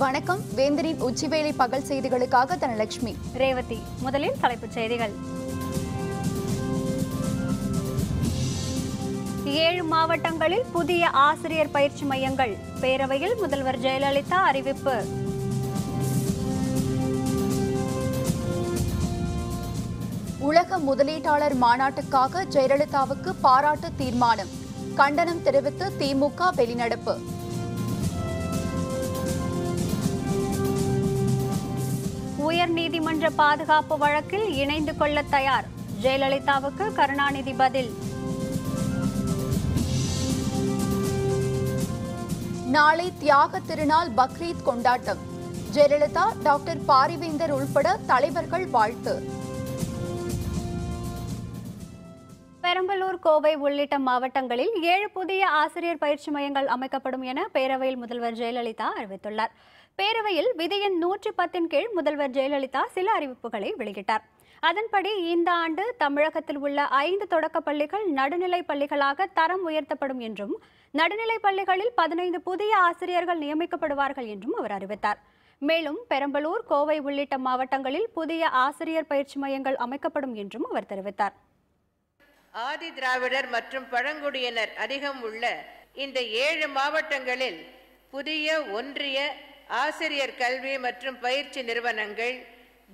வணக்கம். வேந்தரின் உச்சிவேளை பகல் செய்திகளுக்காக தனலட்சுமி, ரேவதி. முதலில் தலைப்புச் செய்திகள். 7 மாவட்டங்களில் புதிய ஆசிரியர் பயிற்சி மையங்கள். பேரவையில் முதல்வர் ஜெயலலிதா அறிவிப்பு. உலக முதலீட்டாளர் மாநாட்டுக்காக ஜெயலலிதாவுக்கு பாராட்டு தீர்மானம். கண்டனம் தெரிவித்து திமுக வெளிநடப்பு. உயர்நீதிமன்ற பாதுகாப்பு வழக்கில் இணைந்து கொள்ள தயார். ஜெயலலிதாவுக்கு கருணாநிதி பதில். நாளை தியாக திருநாள் பக்ரீத் கொண்டாட்டம். ஜெயலலிதா, டாக்டர் பாரிவேந்தர் உள்பட தலைவர்கள் வாழ்த்து. பெரம்பலூர், கோவை உள்ளிட்ட மாவட்டங்களில் 7 புதிய ஆசிரியர் பயிற்சி மையங்கள் அமைக்கப்படும் என பேரவையில் முதல்வர் ஜெயலலிதா அறிவித்துள்ளார். பேரவையில் விதி எண் 110 கீழ் முதல்வர் ஜெயலலிதா சில அறிவிப்புகளை வெளியிட்டார். அதன்படி இந்த ஆண்டு தமிழகத்தில் உள்ள 5 தொடக்கப் பள்ளிகள் நடுநிலைப் பள்ளிகளாக தரம் உயர்த்தப்படும் என்றும், நடுநிலைப் பள்ளிகளில் 15 புதிய ஆசிரியர்கள் நியமிக்கப்படுவார்கள் என்றும் அவர் அறிவித்தார். மேலும் பெரம்பலூர், கோவை உள்ளிட்ட மாவட்டங்களில் புதிய ஆசிரியர் பயிற்சி மையங்கள் அமைக்கப்படும் என்றும் அவர் தெரிவித்தார். ஆதி திராவிடர் மற்றும் பழங்குடியினர் அதிகம் உள்ள இந்த 7 மாவட்டங்களில் புதிய ஒன்றிய ஆசிரியர் கல்வி மற்றும் பயிற்சி நிறுவனங்கள்,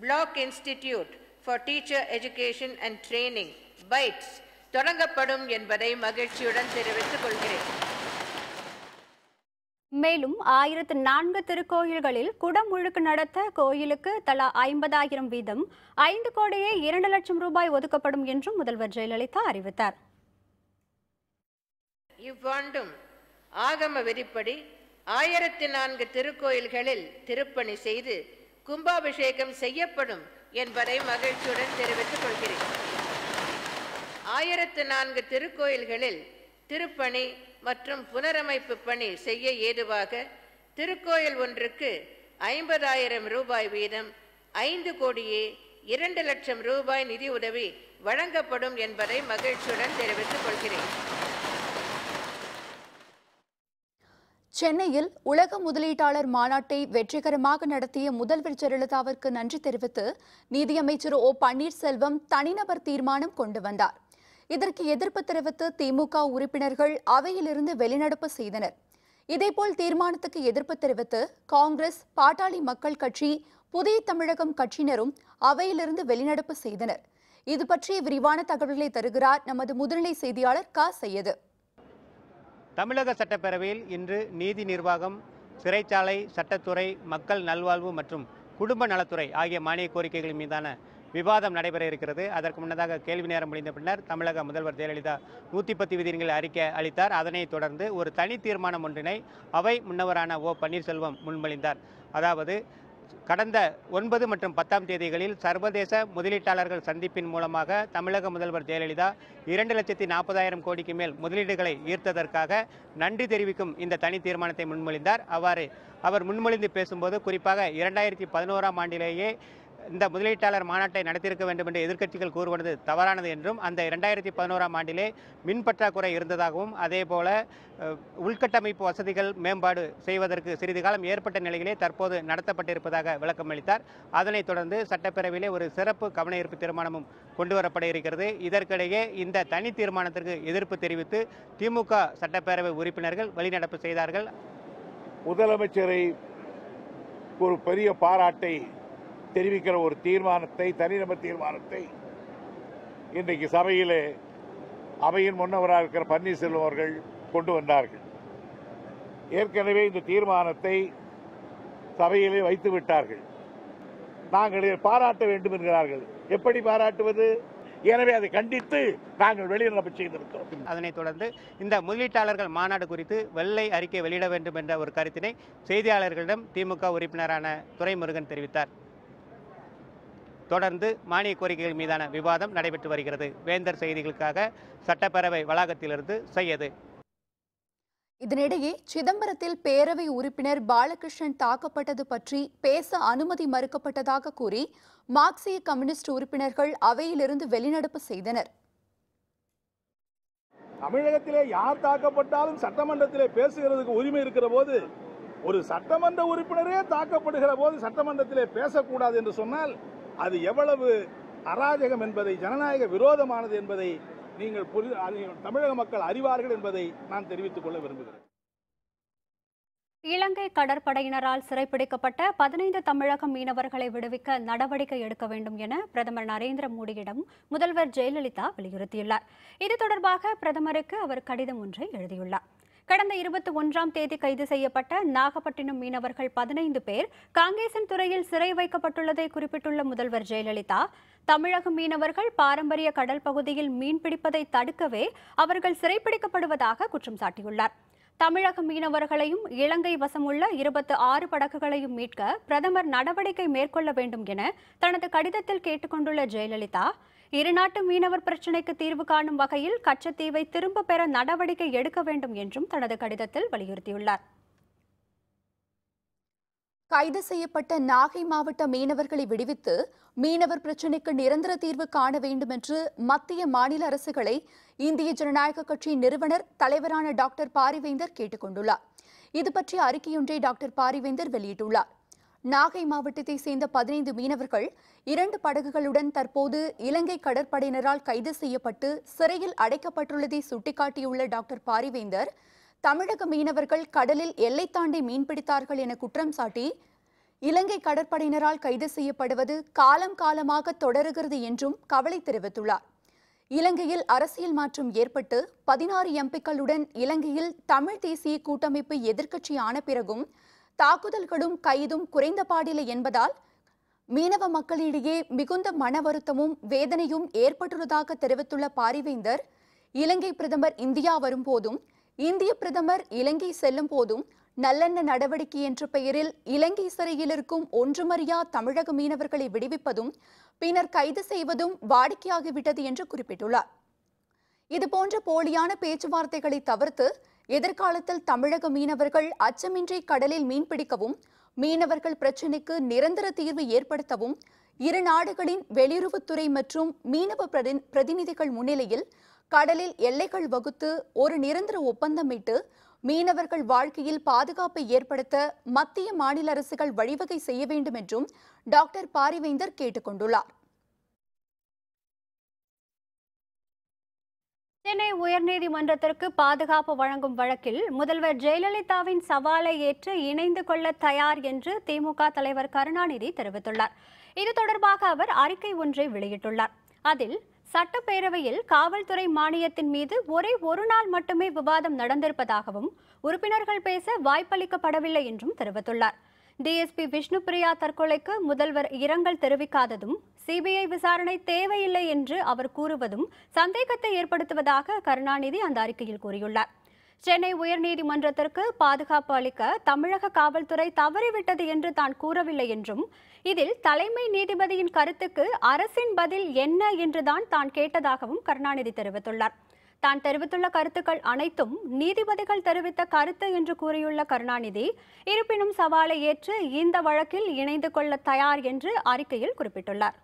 block institute for teacher education and training BITEs தொடங்கப்படும் என்பதை மகிழ்ச்சியுடன் தெரிவித்துக் கொள்கிறேன். மேலும் 1004 திருக்கோயில்களில் குடமுழுக்கு நடத்த கோயிலுக்கு தலா 50,000 வீதம் 5 கோடியே 2 லட்சம் ரூபாய் ஒதுக்கப்படும் என்றும் முதல்வர் ஜெயலலிதா அறிவித்தார். இவ்வாண்டும் ஆகம விதிப்படி 1004 திருக்கோயில்களில் திருப்பணி செய்து கும்பாபிஷேகம் செய்யப்படும் என்பதை மகிழ்ச்சியுடன் தெரிவித்துக் கொள்கிறேன். 1004 திருக்கோயில்களில் திருப்பணி மற்றும் புனரமைப்பு பணி செய்ய ஏதுவாக திருக்கோயில் ஒன்றுக்கு 50,000 ரூபாய் வீதம் 5 கோடியே 2 லட்சம் ரூபாய் நிதி உதவி வழங்கப்படும் என்பதை மகிழ்ச்சியுடன் தெரிவித்துக் கொள்கிறேன். சென்னையில் உலக முதலீட்டாளர் மாநாட்டை வெற்றிகரமாக நடத்திய முதல்வர் ஜெயலலிதாவிற்கு நன்றி தெரிவித்து நிதியமைச்சர் ஓ பன்னீர்செல்வம் தனிநபர் தீர்மானம் கொண்டு வந்தார். இதற்கு எதிர்ப்பு தெரிவித்து திமுக உறுப்பினர்கள் அவையிலிருந்து வெளிநடப்பு செய்தனர். இதேபோல் தீர்மானத்துக்கு எதிர்ப்பு தெரிவித்து காங்கிரஸ், பாட்டாளி மக்கள் கட்சி, புதிய தமிழகம் கட்சியினரும் அவையிலிருந்து வெளிநடப்பு செய்தனர். இது பற்றிய விரிவான தகவல்களை தருகிறார் நமது முதுநிலை செய்தியாளர் க. சையது. தமிழக சட்டப்பேரவையில் இன்று நீதி நிர்வாகம், சிறைச்சாலை, சட்டத்துறை, மக்கள் நல்வாழ்வு மற்றும் குடும்ப நலத்துறை ஆகிய மானிய கோரிக்கைகள் மீதான விவாதம் நடைபெற இருக்கிறது. அதற்கு முன்னதாக கேள்வி நேரம் முடிந்த பின்னர் தமிழக முதல்வர் ஜெயலலிதா 110 விதிகளில் அறிக்கை அளித்தார். அதனைத் தொடர்ந்து ஒரு தனி தீர்மானம் ஒன்றினை அவை முன்னவரான ஓ பன்னீர்செல்வம் முன்மொழிந்தார். அதாவது கடந்த 9 மற்றும் 10ஆம் தேதிகளில் சர்வதேச முதலீட்டாளர்கள் சந்திப்பின் மூலமாக தமிழக முதல்வர் ஜெயலலிதா 2,40,000 கோடிக்கு மேல் முதலீடுகளை ஈர்த்ததற்காக நன்றி தெரிவிக்கும் இந்த தனி தீர்மானத்தை முன்மொழிந்தார். அவ்வாறு அவர் முன்மொழிந்து பேசும்போது குறிப்பாக 2011ஆம் ஆண்டிலேயே இந்த முதலீட்டாளர் மாநாட்டை நடத்தியிருக்க வேண்டும் என்று எதிர்க்கட்சிகள் கூறுவது தவறானது என்றும், அந்த 2011ஆம் ஆண்டிலே மின் பற்றாக்குறை இருந்ததாகவும், அதேபோல உள்கட்டமைப்பு வசதிகள் மேம்பாடு செய்வதற்கு சிறிது காலம் ஏற்பட்ட நிலையிலே தற்போது நடத்தப்பட்டிருப்பதாக விளக்கம் அளித்தார். அதனைத் தொடர்ந்து சட்டப்பேரவையிலே ஒரு சிறப்பு கவன ஈர்ப்பு தீர்மானமும் கொண்டுவரப்பட இருக்கிறது. இதற்கிடையே இந்த தனி தீர்மானத்திற்கு எதிர்ப்பு தெரிவித்து திமுக சட்டப்பேரவை உறுப்பினர்கள் வெளிநடப்பு செய்தார்கள். முதலமைச்சரை ஒரு பெரிய பாராட்டை தெரிவிக்கிற ஒரு தீர்மானத்தை, தனிநபர் தீர்மானத்தை இன்றைக்கு சபையிலே அவையின் முன்னவராக இருக்கிற பன்னீர்செல்வம் அவர்கள் கொண்டு வந்தார்கள். ஏற்கனவே இந்த தீர்மானத்தை சபையிலே வைத்து விட்டார்கள். நாங்கள் பாராட்ட வேண்டும் என்கிறார்கள். எப்படி பாராட்டுவது? எனவே அதை கண்டித்து நாங்கள் வெளிநடப்பு செய்திருக்கிறோம். அதனைத் தொடர்ந்து இந்த முதலீட்டாளர்கள் மாநாடு குறித்து வெள்ளை அறிக்கை வெளியிட வேண்டும் என்ற ஒரு கருத்தினை செய்தியாளர்களிடம் திமுக உறுப்பினரான துரைமுருகன் தெரிவித்தார். தொடர்ந்து மானிய கோரிக்கைகள் மீதான விவாதம் நடைபெற்று வருகிறது. வேந்தர் செய்திகளுக்காக சட்டப்பேரவை வளாகத்திலிருந்து சையது. இதனிடையே சிதம்பரத்தில் பேரவை உறுப்பினர் பாலகிருஷ்ணன் தாக்கப்பட்டது பற்றி பேச அனுமதி மறுக்கப்பட்டதாக கூறி மார்க்சிய கம்யூனிஸ்ட் உறுப்பினர்கள் அவையிலிருந்து வெளிநடப்பு செய்தனர். தமிழகத்திலே யார் தாக்கப்பட்டாலும் சட்டமன்றத்திலே பேசுகிறதுக்கு உரிமை இருக்கிற போது, ஒரு சட்டமன்ற உறுப்பினரே தாக்கப்படுகிற போது சட்டமன்றத்திலே பேசக்கூடாது என்று சொன்னால் அது எவ்வளவு அராஜகம் என்பதை, ஜனநாயக விரோதமானது என்பதை நீங்கள் தமிழக மக்கள் அறிவார்கள் என்பதை நான் தெரிவித்துக் கொள்ள விரும்புகிறேன். இலங்கை கடற்படையினரால் சிறைப்பிடிக்கப்பட்ட 15 தமிழக மீனவர்களை விடுவிக்க நடவடிக்கை எடுக்க வேண்டும் என பிரதமர் நரேந்திர மோடியிடம் முதல்வர் ஜெயலலிதா வலியுறுத்தியுள்ளார். இது தொடர்பாக பிரதமருக்கு அவர் கடிதம் ஒன்றை எழுதியுள்ளார். கடந்த 21ஆம் தேதி கைது செய்யப்பட்ட நாகப்பட்டினம் மீனவர்கள் 15 பேர் காங்கேசன் துறையில் சிறை வைக்கப்பட்டுள்ளதை குறிப்பிட்டுள்ள முதல்வர் ஜெயலலிதா, தமிழக மீனவர்கள் பாரம்பரிய கடல் பகுதியில் மீன்பிடிப்பதை தடுக்கவே அவர்கள் சிறைப்பிடிக்கப்படுவதாக குற்றம் சாட்டியுள்ளார். தமிழக மீனவர்களையும் இலங்கை வசமுள்ள 26 படகுகளையும் மீட்க பிரதமர் நடவடிக்கை மேற்கொள்ள வேண்டும் என தனது கடிதத்தில் கேட்டுக்கொண்டுள்ள ஜெயலலிதா, இருநாட்டு மீனவர் பிரச்சினைக்கு தீர்வு காணும் வகையில் கச்சத்தீவை திரும்ப பெற நடவடிக்கை எடுக்க வேண்டும் என்றும் தனது கடிதத்தில் வலியுறுத்தியுள்ளார். கைது செய்யப்பட்ட நாகை மாவட்ட மீனவர்களை விடுவித்து மீனவர் பிரச்சினைக்கு நிரந்தர தீர்வு காண வேண்டும் என்று மத்திய மாநில அரசுகளை இந்திய ஜனநாயக கட்சி நிறுவனர் தலைவரான டாக்டர் பாரிவேந்தர் கேட்டுக் கொண்டுள்ளார். இது பற்றிய அறிக்கையொன்றை டாக்டர் பாரிவேந்தர் வெளியிட்டுள்ளார். நாகை மாவட்டத்தை சேர்ந்த 15 மீனவர்கள் 2 படகுகளுடன் தற்போது இலங்கை கடற்படையினரால் கைது செய்யப்பட்டு சிறையில் அடைக்கப்பட்டுள்ளதை சுட்டிக்காட்டியுள்ள டாக்டர் பாரிவேந்தர், தமிழக மீனவர்கள் கடலில் எல்லை தாண்டி மீன்பிடித்தார்கள் என குற்றம் சாட்டி இலங்கை கடற்படையினரால் கைது செய்யப்படுவது காலம் காலமாக தொடருகிறது என்றும் கவலை தெரிவித்துள்ளார். இலங்கையில் அரசியல் மாற்றம் ஏற்பட்டு 16 எம்பிக்களுடன் இலங்கையில் தமிழ் தேசிய கூட்டமைப்பு எதிர்க்கட்சி ஆன பிறகும் தாக்குதல்களும் கைதும் குறைந்த பாடில்லை என்பதால் மீனவ மக்களிடையே மிகுந்த மன வருத்தமும் வேதனையும் ஏற்பட்டுள்ளதாக தெரிவித்துள்ள பாரிவேந்தர், இலங்கை பிரதமர் இந்தியா வரும்போதும் இந்திய பிரதமர் இலங்கை செல்லும் போதும் நல்லெண்ண நடவடிக்கை என்ற பெயரில் இலங்கை சிறையில் இருக்கும் ஒன்றுமறியா தமிழக மீனவர்களை விடுவிப்பதும் பின்னர் கைது செய்வதும் வாடிக்கையாகிவிட்டது என்று குறிப்பிட்டுள்ளார். இதுபோன்ற போலியான பேச்சுவார்த்தைகளை தவிர்த்து எதிர்காலத்தில் தமிழக மீனவர்கள் அச்சமின்றி கடலில் மீன்பிடிக்கவும் மீனவர்கள் பிரச்சினைக்கு நிரந்தர தீர்வு ஏற்படுத்தவும் இரு நாடுகளின் வெளியுறவுத்துறை மற்றும் மீனவ பிரதிநிதிகள் முன்னிலையில் கடலில் எல்லைகள் வகுத்து ஒரு நிரந்தர ஒப்பந்தமிட்டு மீனவர்கள் வாழ்க்கையில் பாதுகாப்பை ஏற்படுத்த மத்திய மாநில அரசுகள் வழிவகை செய்ய வேண்டும் என்றும் டாக்டர் பாரிவேந்தர் கேட்டுக் கொண்டுள்ளார். சென்னை உயர்நீதிமன்றத்திற்கு பாதுகாப்பு வழங்கும் வழக்கில் முதல்வர் ஜெயலலிதாவின் சவாலை ஏற்று இணைந்து கொள்ள தயார் என்று திமுக தலைவர் கருணாநிதி தெரிவித்துள்ளார். இது தொடர்பாக அவர் அறிக்கை ஒன்றை வெளியிட்டுள்ளார். அதில் சட்டப்பேரவையில் காவல்துறை மானியத்தின் மீது ஒரே ஒரு நாள் மட்டுமே விவாதம் நடந்திருப்பதாகவும் உறுப்பினர்கள் பேச வாய்ப்பளிக்கப்படவில்லை என்றும் தெரிவித்துள்ளார். டிஎஸ்பி விஷ்ணுபிரியா தற்கொலைக்கு முதல்வர் இரங்கல் தெரிவிக்காததும் சிபிஐ விசாரணை தேவையில்லை என்று அவர் கூறுவதும் சந்தேகத்தை ஏற்படுத்துவதாக கருணாநிதி அந்த அறிக்கையில் கூறியுள்ளார். சென்னை உயர்நீதிமன்றத்திற்கு பாதுகாப்பு அளிக்க தமிழக காவல்துறை தவறிவிட்டது என்று தான் கூறவில்லை என்றும் இதில் தலைமை நீதிபதியின் கருத்துக்கு அரசின் பதில் என்ன என்றுதான் தான் கேட்டதாகவும் கருணாநிதி தெரிவித்துள்ளார். தான் தெரிவித்துள்ள கருத்துக்கள் அனைத்தும் நீதிபதிகள் தெரிவித்த கருத்து என்று கூறியுள்ள கருணாநிதி, இருப்பினும் சவாலை ஏற்று இந்த வழக்கில் இணைந்து கொள்ள தயார் என்று அறிக்கையில் குறிப்பிட்டுள்ளார்.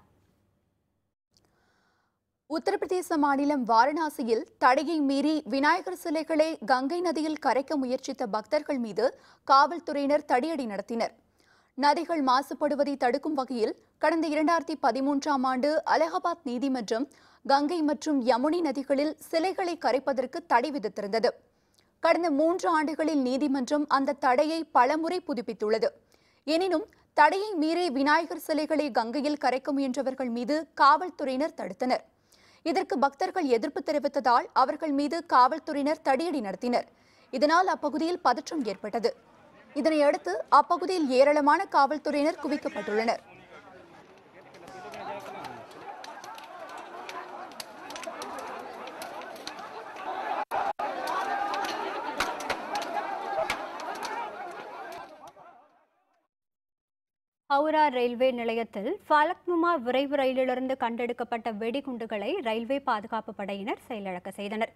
உத்தரப்பிரதேச மாநிலம் வாரணாசியில் தடையை மீறி விநாயகர் சிலைகளை கங்கை நதியில் கரைக்க முயற்சித்த பக்தர்கள் மீது காவல்துறையினர் தடியடி நடத்தினர். நதிகள் மாசுபடுவதை தடுக்கும் வகையில் கடந்த 2013ஆம் ஆண்டு அலகாபாத் நீதிமன்றம் கங்கை மற்றும் யமுனை நதிகளில் சிலைகளை கரைப்பதற்கு தடை விதித்திருந்தது. கடந்த 3 ஆண்டுகளில் நீதிமன்றம் அந்த தடையை பலமுறை புதுப்பித்துள்ளது. எனினும் தடையை மீறி விநாயகர் சிலைகளை கங்கையில் கரைக்க முயன்றவர்கள் மீது காவல்துறையினர் தடுத்தனர். இதற்கு பக்தர்கள் எதிர்ப்பு தெரிவித்ததால் அவர்கள் மீது காவல்துறையினர் தடியடி நடத்தினர். இதனால் அப்பகுதியில் பதற்றம் ஏற்பட்டது. இதனையடுத்து அப்பகுதியில் ஏராளமான காவல்துறையினர் குவிக்கப்பட்டுள்ளனர். ஹவுரா ரயில்வே நிலையத்தில் ஃபலக்னுமா விரைவு ரயிலிலிருந்து கண்டெடுக்கப்பட்ட வெடிகுண்டுகளை ரயில்வே பாதுகாப்பு படையினர் செயலிழக்க செய்தனர்.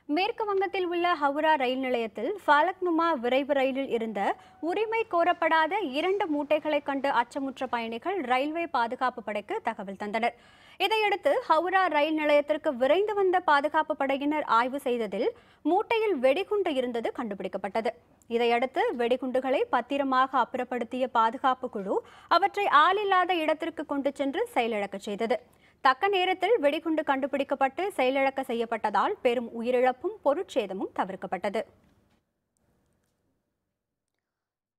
மேற்கு வங்கத்தில் உள்ள ஹவுரா ரயில் நிலையத்தில் ஃபலக்னுமா விரைவு ரயிலில் இருந்த உரிமை கோரப்படாத 2 மூட்டைகளை கண்டு அச்சமுற்ற பயணிகள் ரயில்வே பாதுகாப்பு படைக்கு தகவல் தந்தனர். இதையடுத்து ஹவுரா ரயில் நிலையத்திற்கு விரைந்து வந்த பாதுகாப்பு படையினர் ஆய்வு செய்ததில் மூட்டையில் வெடிகுண்டு இருந்தது கண்டுபிடிக்கப்பட்டது. இதையடுத்து வெடிகுண்டுகளை பத்திரமாக அப்புறப்படுத்திய பாதுகாப்பு குழு அவற்றை ஆளில்லாத இடத்திற்கு கொண்டு சென்று செயலிழக்க செய்தது. தக்க நேரத்தில் வெடிகுண்டு கண்டுபிடிக்கப்பட்டு செயலிழக்க செய்யப்பட்டதால் பெரும் உயிரிழப்பும் பொருட்சேதமும் தவிர்க்கப்பட்டது.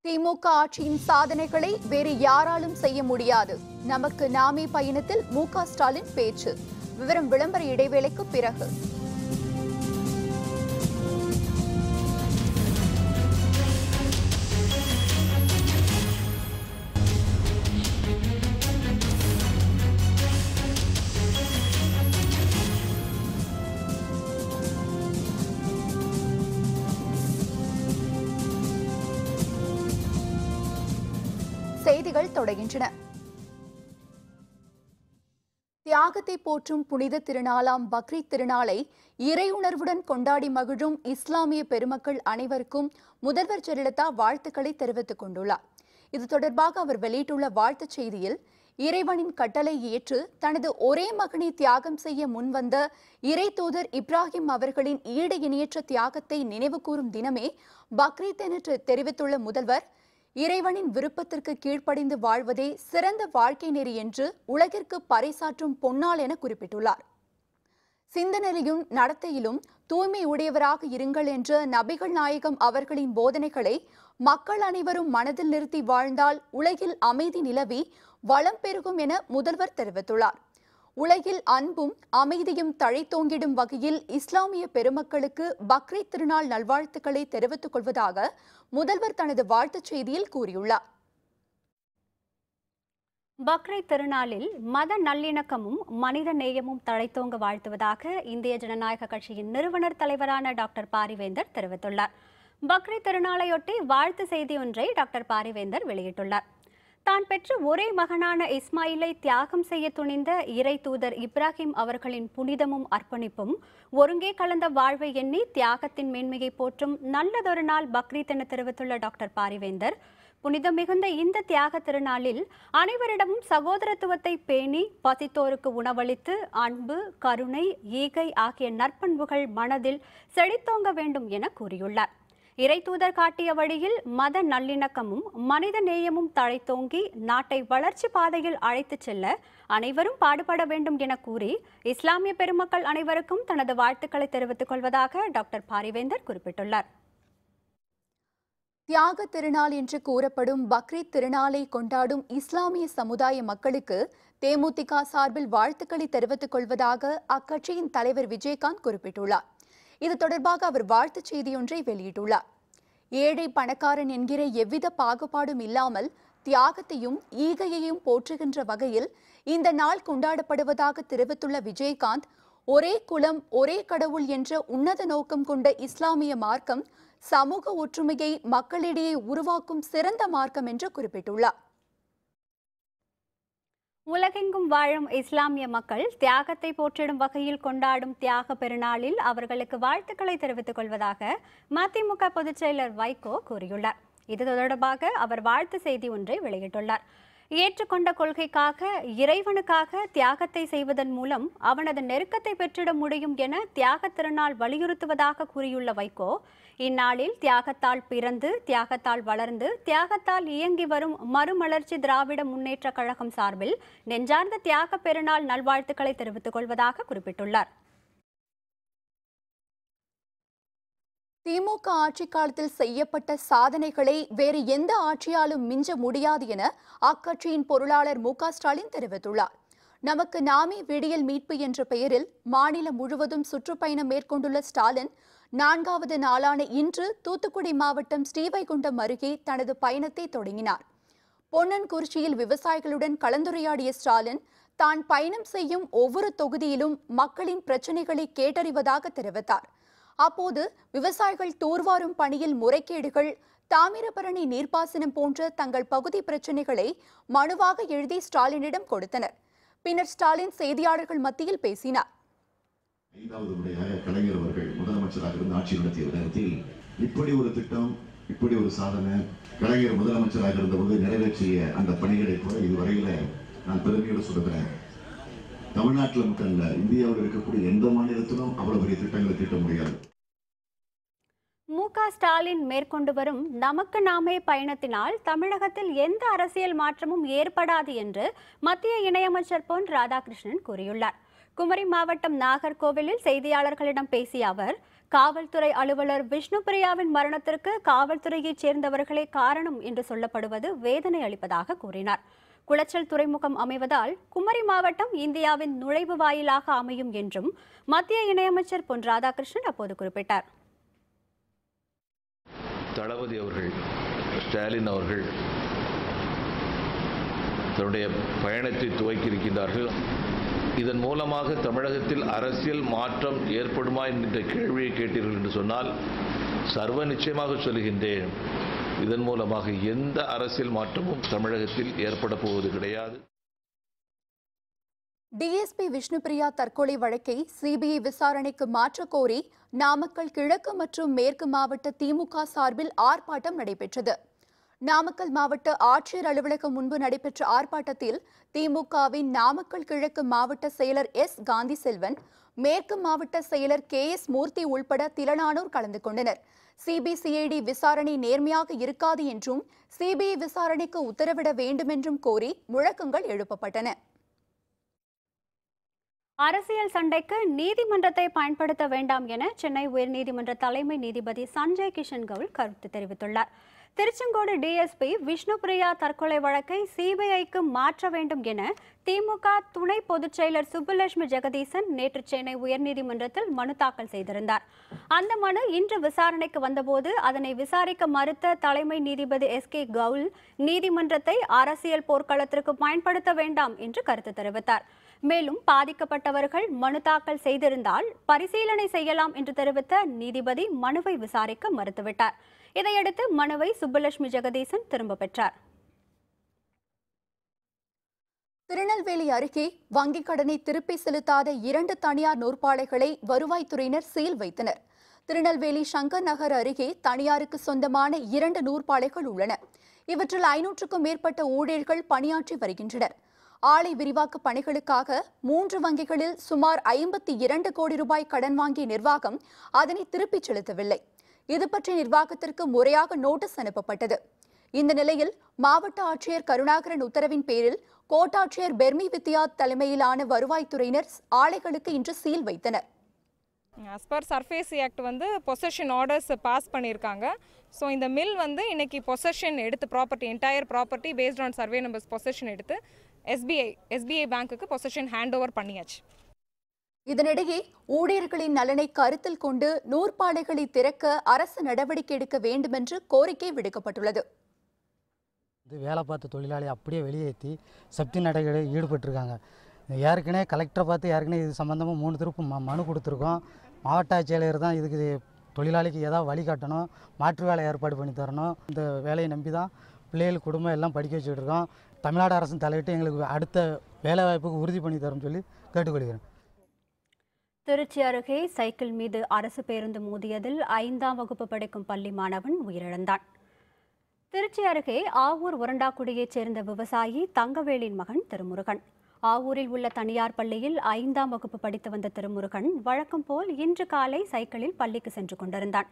திமுக ஆட்சியின் சாதனைகளை வேறு யாராலும் செய்ய முடியாது. நமக்கு நாமே பயணத்தில் மு.க. ஸ்டாலின் பேச்சு. விவரம் விளம்பர இடைவேளைக்கு பிறகு. செய்திகள் தொடர்கின்றன. தியாகத்தை போற்றும் புனித திருநாளாம் பக்ரீத் திருநாளை இறையுணர்வுடன் கொண்டாடி மகிழும் இஸ்லாமிய பெருமக்கள் அனைவருக்கும் முதல்வர் ஜெயலலிதா வாழ்த்துக்களை தெரிவித்துக் கொண்டுள்ளார். இது தொடர்பாக அவர் வெளியிட்டுள்ள வாழ்த்துச் செய்தியில், இறைவனின் கட்டளை ஏற்று தனது ஒரே மகனை தியாகம் செய்ய முன்வந்த இறை தூதர் இப்ராஹிம் அவர்களின் ஈடு இணையற்ற தியாகத்தை நினைவுகூரும் தினமே பக்ரீத் என்று தெரிவித்துள்ள முதல்வர், இறைவனின் விருப்பத்திற்கு கீழ்ப்படிந்து வாழ்வதே சிறந்த வாழ்க்கை நெறி என்று உலகிற்கு பறைசாற்றும் பொன்னாள் என குறிப்பிட்டுள்ளார். சிந்தனையிலும் நடத்தையிலும் தூய்மை உடையவராக இருங்கள் என்ற நபிகள் நாயகம் அவர்களின் போதனைகளை மக்கள் அனைவரும் மனதில் நிறுத்தி வாழ்ந்தால் உலகில் அமைதி நிலவி வளம் பெருகும் என முதல்வர் தெரிவித்துள்ளார். உலகில் அன்பும் அமைதியும் தழைத்தோங்கிடும் வகையில் இஸ்லாமிய பெருமக்களுக்கு பக்ரீத் திருநாள் நல்வாழ்த்துக்களை தெரிவித்துக் கொள்வதாக முதல்வர் தனது வாழ்த்துச் செய்தியில் கூறியுள்ளார். பக்ரீத் திருநாளில் மத நல்லிணக்கமும் மனித நேயமும் தழைத்தோங்க வாழ்த்துவதாக இந்திய ஜனநாயக கட்சியின் நிறுவனர் தலைவரான டாக்டர் பாரிவேந்தர் தெரிவித்துள்ளார். பக்ரீத் திருநாளையொட்டி வாழ்த்து செய்தி ஒன்றை டாக்டர் பாரிவேந்தர் வெளியிட்டுள்ளார். தான் பெற்ற ஒரே மகனான இஸ்மாயிலை தியாகம் செய்ய துணிந்த இறை தூதர் இப்ராஹிம் அவர்களின் புனிதமும் அர்ப்பணிப்பும் ஒருங்கே கலந்த வாழ்வை எண்ணி தியாகத்தின் மேன்மையை போற்றும் நல்லதொரு நாள் பக்ரீத் என தெரிவித்துள்ள டாக்டர் பாரிவேந்தர், புனிதம் மிகுந்த இந்த தியாக திருநாளில் அனைவரிடமும் சகோதரத்துவத்தை பேணி பசித்தோருக்கு உணவளித்து அன்பு, கருணை, ஈகை ஆகிய நற்பண்புகள் மனதில் செழித்தோங்க வேண்டும் என கூறியுள்ளார். இறை தூதர் காட்டிய வழியில் மத நல்லிணக்கமும் மனித நேயமும் தழைத்தோங்கி நாட்டை வளர்ச்சி பாதையில் அழைத்துச் செல்ல அனைவரும் பாடுபட வேண்டும் என கூறி இஸ்லாமிய பெருமக்கள் அனைவருக்கும் தனது வாழ்த்துக்களை தெரிவித்துக் கொள்வதாக டாக்டர் பாரிவேந்தர் குறிப்பிட்டுள்ளார். தியாக திருநாள் என்று கூறப்படும் பக்ரீத் திருநாளை கொண்டாடும் இஸ்லாமிய சமுதாய மக்களுக்கு தேமுதிக சார்பில் வாழ்த்துக்களை தெரிவித்துக் கொள்வதாக அக்கட்சியின் தலைவர் விஜயகாந்த் குறிப்பிட்டுள்ளார். இது தொடர்பாக அவர் வாழ்த்துச் செய்தியொன்றை வெளியிட்டுள்ளார். ஏழை பணக்காரன் என்கிற எவ்வித பாகுபாடும் இல்லாமல் தியாகத்தையும் ஈகையையும் போற்றுகின்ற வகையில் இந்த நாள் கொண்டாடப்படுவதாக தெரிவித்துள்ள விஜயகாந்த், ஒரே குலம் ஒரே கடவுள் என்ற உன்னத நோக்கம் கொண்ட இஸ்லாமிய மார்க்கம் சமூக ஒற்றுமையை மக்களிடையே உருவாக்கும் சிறந்த மார்க்கம் என்று குறிப்பிட்டுள்ளார். உலகெங்கும் வாழும் இஸ்லாமிய மக்கள் தியாகத்தை போற்றிடும் வகையில் கொண்டாடும் தியாக பெருநாளில் அவர்களுக்கு வாழ்த்துக்களை தெரிவித்துக் கொள்வதாக மதிமுக பொதுச் செயலர் வைகோ கூறியுள்ளார். இது தொடர்பாக அவர் வாழ்த்து செய்தி ஒன்றை வெளியிட்டுள்ளார். ஏற்றுக்கொண்ட கொள்கைக்காக இறைவனுக்காக தியாகத்தை செய்வதன் மூலம் அவனது நெருக்கத்தை பெற்றிட முடியும் என தியாக திருநாள் வலியுறுத்துவதாக கூறியுள்ள வைகோ, இந்நாளில் தியாகத்தால் பிறந்து தியாகத்தால் வளர்ந்து தியாகத்தால் இயங்கி வரும் மறுமலர்ச்சி திராவிட முன்னேற்ற கழகம் சார்பில் நெஞ்சார்ந்த தியாக பெருநாள் நல்வாழ்த்துக்களை தெரிவித்துக் கொள்வதாக குறிப்பிட்டுள்ளார். திமுக ஆட்சி காலத்தில் செய்யப்பட்ட சாதனைகளை வேறு எந்த ஆட்சியாலும் மிஞ்ச முடியாது என அக்கட்சியின் பொருளாளர் மு.க. ஸ்டாலின் தெரிவித்துள்ளார். நமக்கு நாமே விடியல் மீட்பு என்ற பெயரில் மாநிலம் முழுவதும் சுற்றுப்பயணம் மேற்கொண்டுள்ள ஸ்டாலின், 4வது நாளான இன்று தூத்துக்குடி மாவட்டம் ஸ்ரீவைகுண்டம் அருகே தனது பயணத்தை தொடங்கினார். பொன்னன்குறிச்சியில் விவசாயிகளுடன் கலந்துரையாடிய ஸ்டாலின் தான் பயணம் செய்யும் ஒவ்வொரு தொகுதியிலும் மக்களின் பிரச்சினைகளை கேட்டறிவதாக தெரிவித்தார். அப்போது விவசாயிகள் தூர்வாரும் பணியில் முறைகேடுகள், தாமிரபரணி நீர்ப்பாசனம் போன்ற தங்கள் பகுதி பிரச்சினைகளை மனுவாக எழுதி ஸ்டாலினிடம் கொடுத்தனர். பின்னர் ஸ்டாலின் செய்தியாளர்கள் மத்தியில் பேசினார். 5வது முறையாக கலைஞர் அவர்கள் முதலமைச்சராக இருந்து ஆட்சி நடத்திய நேரத்தில் இப்படி ஒரு திட்டம், இப்படி ஒரு சாதனை கலைஞர் முதலமைச்சராக இருந்தபோது நிறைவேற்றிய அந்த பணிகளை கூட இதுவரையில நான் பெருமையோடு சொல்லுகிறேன். தமிழ்நாட்டில் மட்டும் இல்ல, இந்தியாவில் இருக்கக்கூடிய எந்த மாநிலத்திலும் அவ்வளவு பெரிய திட்டங்களை தீட்ட முடியாது. மு.க. ஸ்டாலின் மேற்கொண்டு வரும் நமக்கு நாமே பயணத்தினால் தமிழகத்தில் எந்த அரசியல் மாற்றமும் ஏற்படாது என்று மத்திய இணையமைச்சர் பொன் ராதாகிருஷ்ணன் கூறியுள்ளார். குமரி மாவட்டம் நாகர்கோவிலில் செய்தியாளர்களிடம் பேசிய அவர், காவல்துறை அலுவலர் விஷ்ணுபிரியாவின் மரணத்திற்கு காவல்துறையைச் சேர்ந்தவர்களே காரணம் என்று சொல்லப்படுவது வேதனை அளிப்பதாக கூறினார். குளச்சல் துறைமுகம் அமைவதால் குமரி மாவட்டம் இந்தியாவின் நுழைவு வாயிலாக அமையும் என்றும் மத்திய இணையமைச்சர் பொன் ராதாகிருஷ்ணன் அப்போது குறிப்பிட்டார். தளபதி அவர்கள் ஸ்டாலின் அவர்கள் தன்னுடைய பயணத்தை துவக்கியிருக்கின்றார்கள். இதன் மூலமாக தமிழகத்தில் அரசியல் மாற்றம் ஏற்படுமா என்ற கேள்வியை கேட்டீர்கள் என்று சொன்னால் சர்வ நிச்சயமாக சொல்கின்றேன், இதன் மூலமாக எந்த அரசியல் மாற்றமும் தமிழகத்தில் ஏற்பட போவது கிடையாது. டிஎஸ்பி விஷ்ணுபிரியா தற்கொலை வழக்கை சிபிஐ விசாரணைக்கு மாற்றக் கோரி நாமக்கல் கிழக்கு மற்றும் மேற்கு மாவட்ட திமுக சார்பில் ஆர்ப்பாட்டம் நடைபெற்றது. நாமக்கல் மாவட்ட ஆட்சியர் அலுவலகம் முன்பு நடைபெற்ற ஆர்ப்பாட்டத்தில் திமுகவின் நாமக்கல் கிழக்கு மாவட்ட செயலர் எஸ். காந்தி செல்வன், மேற்கு மாவட்ட செயலர் கே.எஸ். மூர்த்தி உள்பட திரளானோர் கலந்து கொண்டனர். சிபிசிஐடி விசாரணை நேர்மையாக இருக்காது என்றும் சிபிஐ விசாரணைக்கு உத்தரவிட வேண்டும் என்றும் கோரி முழக்கங்கள் எழுப்பப்பட்டன. அரசியல் சண்டைக்கு நீதிமன்றத்தை பயன்படுத்த வேண்டாம் என சென்னை உயர்நீதிமன்ற தலைமை நீதிபதி சஞ்சய் கிஷன் கவுல் கருத்து தெரிவித்துள்ளார். திருச்செங்கோடு டிஎஸ்பி விஷ்ணுபிரியா தற்கொலை வழக்கை சிபிஐக்கு மாற்ற வேண்டும் என திமுக துணை பொதுச் செயலர் சுப்புலட்சுமி ஜெகதீசன் நேற்று சென்னை உயர்நீதிமன்றத்தில் மனு தாக்கல் செய்திருந்தார். அந்த மனு இன்று விசாரணைக்கு வந்தபோது அதனை விசாரிக்க மறுத்த தலைமை நீதிபதி எஸ்.கே. கவுல் நீதிமன்றத்தை அரசியல் போர்க்களத்திற்கு பயன்படுத்த வேண்டாம் என்று கருத்து தெரிவித்தார். மேலும் பாதிக்கப்பட்டவர்கள் மனு தாக்கல் செய்திருந்தால் பரிசீலனை செய்யலாம் என்று தெரிவித்த நீதிபதி மனுவை விசாரிக்க மறுத்துவிட்டார். இதையடுத்து மனுவை சுப்புலட்சுமி ஜெகதீசன் திரும்ப பெற்றார். திருநெல்வேலி அருகே வங்கிக் கடனை திருப்பி செலுத்தாத 2 தனியார் நூற்பாலைகளை வருவாய்த்துறையினர் சீல் வைத்தனர். திருநெல்வேலி சங்கர் நகர் அருகே தனியாருக்கு சொந்தமான 2 நூற்பாலைகள் உள்ளன. இவற்றில் 500க்கும் மேற்பட்ட ஊழியர்கள் பணியாற்றி வருகின்றனர். ஆலை விரிவாக்க பணிகளுக்காக 3 வங்கிகளில் சுமார் 52 கோடி ரூபாய் கடன் வாங்கிய நிர்வாகம் அதனை திருப்பிச் செலுத்தவில்லை. இது பற்றி நிர்வாகத்திற்கு முறையாக நோட்டீஸ் அனுப்பப்பட்டது. இந்த நிலையில் மாவட்ட ஆட்சியர் கருணாகரன் உத்தரவின் பேரில் கோட்டாட்சியர் பெர்மி வித்யா தலைமையிலான வருவாய்த்துறையினர் ஆலைகளுக்கு இன்று சீல் வைத்தனர். as per SARFAESI act possession orders pass பண்ணியிருக்காங்க. ஸோ இந்த மில் இன்னைக்கு பொசஷன் எடுத்து property entire property based on survey numbers possession எடுத்து எஸ்பிஐ பேங்க்குக்கு பொசஷன் ஹேண்ட் ஓவர் பண்ணியாச்சு. இதனிடையே ஊழியர்களின் நலனை கருத்தில் கொண்டு நூற்பாலைகளை திறக்க அரசு நடவடிக்கை எடுக்க வேண்டும் என்று கோரிக்கை விடுக்கப்பட்டுள்ளது. வேலை பார்த்த தொழிலாளி அப்படியே வெளியேற்றி சப்தி நடைகளில் ஈடுபட்டிருக்காங்க. ஏற்கனவே கலெக்டரை பார்த்து ஏற்கனவே இது சம்மந்தமாக 3 திருப்பு மனு கொடுத்துருக்கோம். மாவட்ட ஆட்சியாளர் தான் இதுக்கு தொழிலாளிக்கு ஏதாவது வழிகாட்டணும், மாற்று வேலை ஏற்பாடு பண்ணி தரணும். இந்த வேலையை நம்பி தான் பிள்ளைகள் குடும்பம் எல்லாம் படிக்க வச்சுட்டு இருக்கோம். தமிழ்நாடு அரசும் தலையிட்டு எங்களுக்கு அடுத்த வேலை வாய்ப்புக்கு உறுதி பண்ணி தரோம்னு சொல்லி கேட்டுக்கொள்கிறேன். திருச்சி அருகே சைக்கிள் மீது அரசு பேருந்து மோதியதில் 5ஆம் வகுப்பு படிக்கும் பள்ளி மாணவன் உயிரிழந்தான். திருச்சி அருகே ஆவூர் உரண்டாக்குடியைச் சேர்ந்த விவசாயி தங்கவேலின் மகன் திருமுருகன். ஆவூரில் உள்ள தனியார் பள்ளியில் 5ஆம் வகுப்பு படித்து வந்த திருமுருகன் வழக்கம் போல் இன்று காலை சைக்கிளில் பள்ளிக்கு சென்று கொண்டிருந்தான்.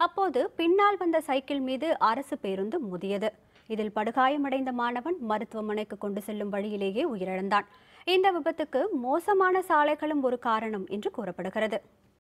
அப்போது பின்னால் வந்த சைக்கிள் மீது அரசு பேருந்து மோதியது. இதில் படுகாயமடைந்த மாணவன் மருத்துவமனைக்கு கொண்டு செல்லும் வழியிலேயே உயிரிழந்தான். இந்த விபத்துக்கு மோசமான சாலைகளும் ஒரு காரணம் என்று கூறப்படுகிறது.